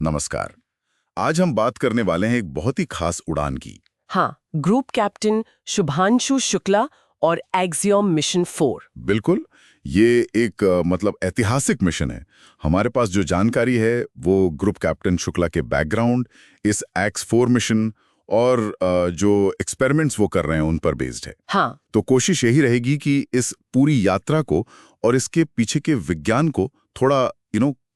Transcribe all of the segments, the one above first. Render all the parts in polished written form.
नमस्कार। आज हम बात करने वाले हैं एक बहुत ही खास उड़ान की। हाँ, ग्रुप कैप्टन शुभांशु शुक्ला और एक्सियोम मिशन 4। बिल्कुल, ये एक मतलब ऐतिहासिक मिशन है। हमारे पास जो जानकारी है वो ग्रुप कैप्टन शुक्ला के बैकग्राउंड, इस एक्स-4 मिशन और जो एक्सपेरिमेंट्स वो कर रहे हैं उन पर बेस्ड है। हाँ, तो कोशिश यही रहेगी कि इस पूरी यात्रा को और इसके पीछे के विज्ञान को थोड़ा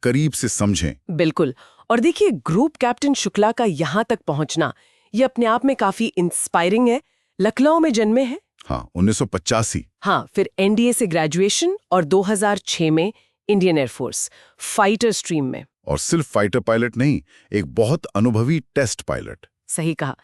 करीब से समझें। बिल्कुल। और देखिए, ग्रुप कैप्टन शुक्ला का यहाँ तक पहुँचना ये अपने आप में काफी इंस्पायरिंग है। लखनऊ में जन्मे हैं। हाँ, 1985। हाँ, फिर एनडीए से ग्रेजुएशन और 2006 में इंडियन एयरफोर्स फाइटर स्ट्रीम में। और सिर्फ फाइटर पायलट नहीं, एक बहुत अनुभवी टेस्ट पायलट। सही कहा।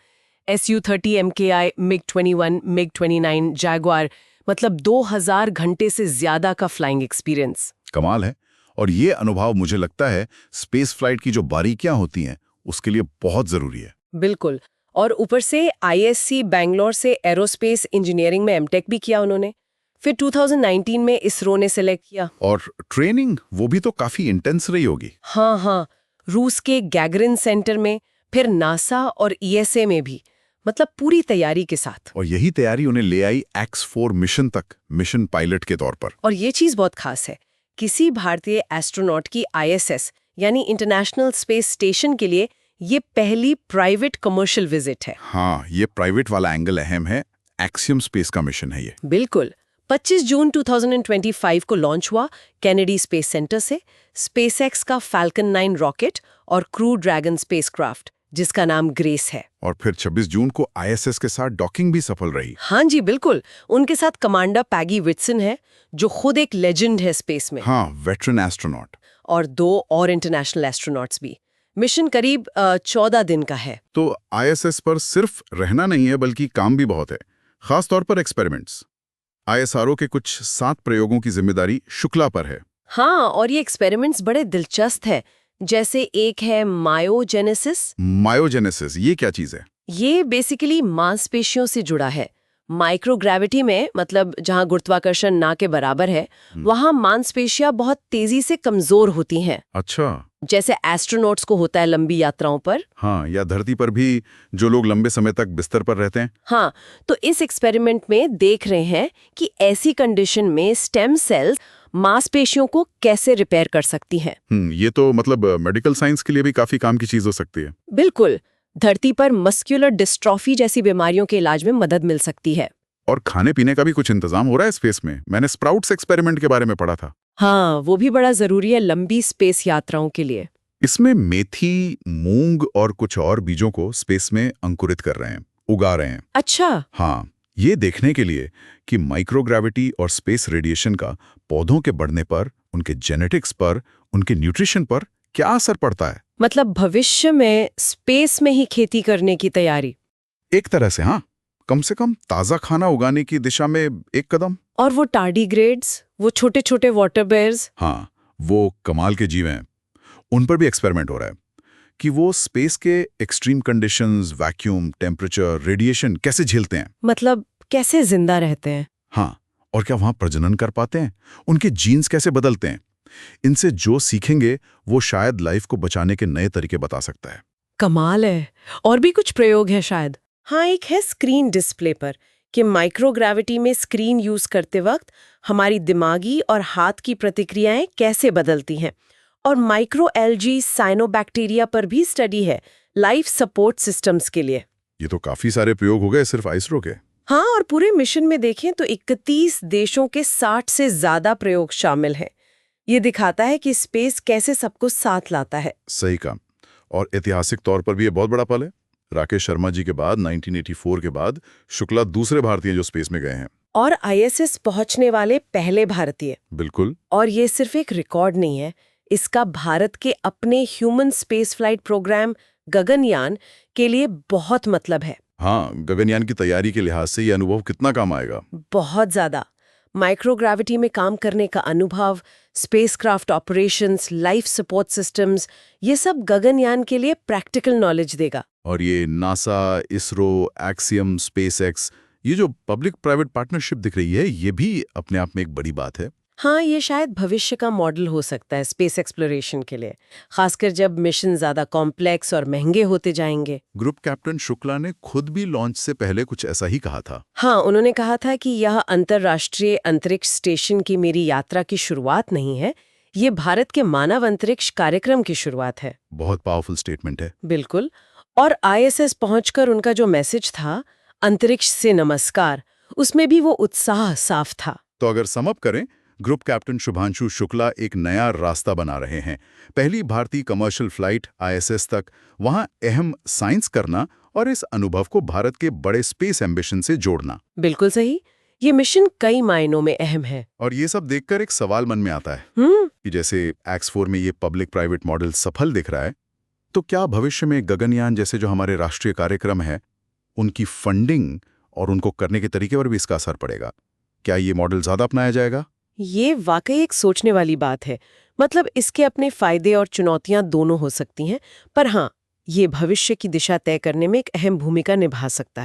SU-30 MKI, MiG-21, MiG-29, Jaguar, मतलब 2000 घंटे से ज्यादा का फ्लाइंग एक्सपीरियंस। कमाल है। और ये अनुभव मुझे लगता है स्पेस फ्लाइट की जो बारीकियां होती हैं उसके लिए बहुत जरूरी है। बिल्कुल। और ऊपर से ISC बैंगलोर से एरोस्पेस इंजीनियरिंग में एमटेक भी किया उन्होंने। फिर 2019 में इसरो ने सेलेक्ट किया। और ट्रेनिंग वो भी तो काफी इंटेंस रही होगी। हाँ, रूस के गैगरिन सेंटर में, फिर नासा और ESA में भी, मतलब पूरी तैयारी के साथ। और यही तैयारी उन्हें ले आई एक्स-4 मिशन तक, मिशन पायलट के तौर पर। और ये चीज बहुत खास है, किसी भारतीय एस्ट्रोनॉट की ISS यानी इंटरनेशनल स्पेस स्टेशन के लिए ये पहली प्राइवेट कमर्शियल विजिट है। हाँ, ये प्राइवेट वाला एंगल अहम है। एक्सियम स्पेस का मिशन है ये। बिल्कुल। 25 जून 2025 को लॉन्च हुआ कैनेडी स्पेस सेंटर से स्पेसएक्स का फैल्कन 9 रॉकेट और क्रू ड्रैगन स्पेसक्राफ्ट, जिसका नाम ग्रेस है। और फिर 26 जून को ISS के साथ डॉकिंग भी सफल रही। हाँ जी, बिल्कुल। उनके साथ कमांडर पैगी विटसन है, जो खुद एक लेजेंड है स्पेस में। हाँ, वेटरन एस्ट्रोनॉट। और 2 और इंटरनेशनल एस्ट्रोनॉट्स भी। मिशन करीब 14 दिन का है। तो ISS पर सिर्फ रहना नहीं है बल्कि काम भी बहुत है, खास तौर पर एक्सपेरिमेंट्स। ISRO के कुछ 7 प्रयोगों की जिम्मेदारी शुक्ला पर है। हाँ, और ये एक्सपेरिमेंट्स बड़े दिलचस्प है। जैसे एक है मायोजेनेसिस। मायोजेनेसिस, ये क्या चीज है? ये बेसिकली मांसपेशियों से जुड़ा है। माइक्रोग्रेविटी में, मतलब जहाँ गुरुत्वाकर्षण ना के बराबर है, वहाँ मांसपेशियां बहुत तेजी से कमजोर होती हैं। अच्छा। जैसे एस्ट्रोनॉट्स को होता है लंबी यात्राओं पर। हाँ, या धरती पर भी जो लोग लंबे समय तक बिस्तर पर रहते हैं। हाँ, तो इस एक्सपेरिमेंट में देख रहे हैं कि ऐसी कंडीशन में स्टेम सेल्स मांसपेशियों को कैसे रिपेयर कर सकती हैं। ये तो मतलब मेडिकल साइंस के लिए भी काफी काम की चीज हो सकती है। बिल्कुल। धरती पर मस्कुलर डिस्ट्रॉफी जैसी बीमारियों के इलाज में मदद मिल सकती है। और खाने पीने का भी कुछ इंतजाम हो रहा है स्पेस में। मैंने स्प्राउट्स एक्सपेरिमेंट के बारे में पढ़ा था। हाँ, वो भी बड़ा जरूरी है लंबी स्पेस यात्राओं के लिए। इसमें मेथी, मूंग और कुछ और बीजों को स्पेस में अंकुरित कर रहे हैं, उगा रहे हैं। अच्छा। हाँ, ये देखने के लिए कि माइक्रोग्रेविटी और स्पेस रेडिएशन का पौधों के बढ़ने पर, उनके जेनेटिक्स पर, उनके न्यूट्रिशन पर क्या असर पड़ता है। मतलब भविष्य में स्पेस में ही खेती करने की तैयारी। एक तरह से हाँ, कम से कम ताजा खाना उगाने की दिशा में एक कदम। और वो टार्डीग्रेड्स, वो छोटे छोटे वाटर बेयर्स। हाँ, वो कमाल के जीव हैं। उन पर भी एक्सपेरिमेंट हो रहा है कि वो स्पेस के extreme conditions, vacuum, temperature, radiation कैसे झेलते हैं। मतलब कैसे जिंदा रहते हैं। हाँ, और क्या वहां प्रजनन कर पाते हैं, उनके जीन्स कैसे बदलते हैं। इनसे जो सीखेंगे वो शायद लाइफ को बचाने के नए तरीके बता सकता है। कमाल है। और भी कुछ प्रयोग है शायद। हाँ, एक है स्क्रीन डिस्प्ले पर, कि माइक्रोग्रेविटी में स्क्रीन यूज करते वक्त हमारी दिमागी और हाथ की प्रतिक्रियाएं कैसे बदलती हैं। और माइक्रो एल्गी साइनोबैक्टीरिया पर भी स्टडी है, लाइफ सपोर्ट सिस्टम्स के लिए। ये तो काफी सारे प्रयोग हो गए सिर्फ ISRO के। हाँ, और पूरे मिशन में देखें तो 31 देशों के 60 से ज्यादा प्रयोग शामिल हैं। ये दिखाता है कि स्पेस कैसे सबको साथ लाता है। सही कहा। और ऐतिहासिक तौर पर भी ये बहुत बड़ा पल है। राकेश शर्मा जी के बाद 1984 के बाद शुक्ला दूसरे भारतीय जो स्पेस में गए हैं। और ISS पहुंचने वाले पहले भारतीय। बिल्कुल। और ये सिर्फ एक रिकॉर्ड नहीं है, इसका भारत के अपने human space flight programme Gaganyaan के लिए बहुत मतलब है। हाँ, गगनयान की तैयारी के लिहाज से ये अनुभव कितना काम आएगा। बहुत ज्यादा। माइक्रोग्रेविटी में काम करने का अनुभव, spacecraft operations, life support systems, ये सब गगनयान के लिए प्रैक्टिकल नॉलेज देगा। और ये नासा, इसरो, एक्सियम, स्पेसएक्स, ये जो पब्लिक प्राइवेट पार्टनरशिप दिख रही है, ये भी अपने आप में एक बड़ी बात है। हाँ, ये शायद भविष्य का मॉडल हो सकता है स्पेस एक्सप्लोरेशन के लिए, खासकर जब मिशन ज्यादा कॉम्प्लेक्स और महंगे होते जाएंगे। ग्रुप कैप्टन शुक्ला ने खुद भी लॉन्च से पहले कुछ ऐसा ही कहा था। हाँ, उन्होंने कहा था कि यह अंतर्राष्ट्रीय अंतरिक्ष स्टेशन की मेरी यात्रा की शुरुआत नहीं है, ये भारत के मानव अंतरिक्ष कार्यक्रम की शुरुआत है। बहुत पावरफुल स्टेटमेंट है। बिल्कुल। और आईएसएस पहुंचकर उनका जो मैसेज था, अंतरिक्ष से नमस्कार, उसमें भी वो उत्साह साफ था। तो अगर समअप करें, ग्रुप कैप्टन शुभांशु शुक्ला एक नया रास्ता बना रहे हैं। पहली भारतीय कमर्शियल फ्लाइट आईएसएस तक, वहां अहम साइंस करना और इस अनुभव को भारत के बड़े स्पेस एम्बिशन से जोड़ना। बिल्कुल सही। ये मिशन कई मायनों में अहम है। और ये सब देखकर एक सवाल मन में आता है कि जैसे एक्स4 में ये पब्लिक प्राइवेट मॉडल सफल दिख रहा है, तो क्या भविष्य में गगनयान जैसे जो हमारे राष्ट्रीय कार्यक्रम है, उनकी फंडिंग और उनको करने के तरीके पर भी इसका असर पड़ेगा? क्या ये मॉडल ज्यादा अपनाया जाएगा? ये वाकई एक सोचने वाली बात है। मतलब इसके अपने फायदे और चुनौतियां दोनों हो सकती हैं, पर हाँ, ये भविष्य की दिशा तय करने में एक अहम भूमिका निभा सकता है।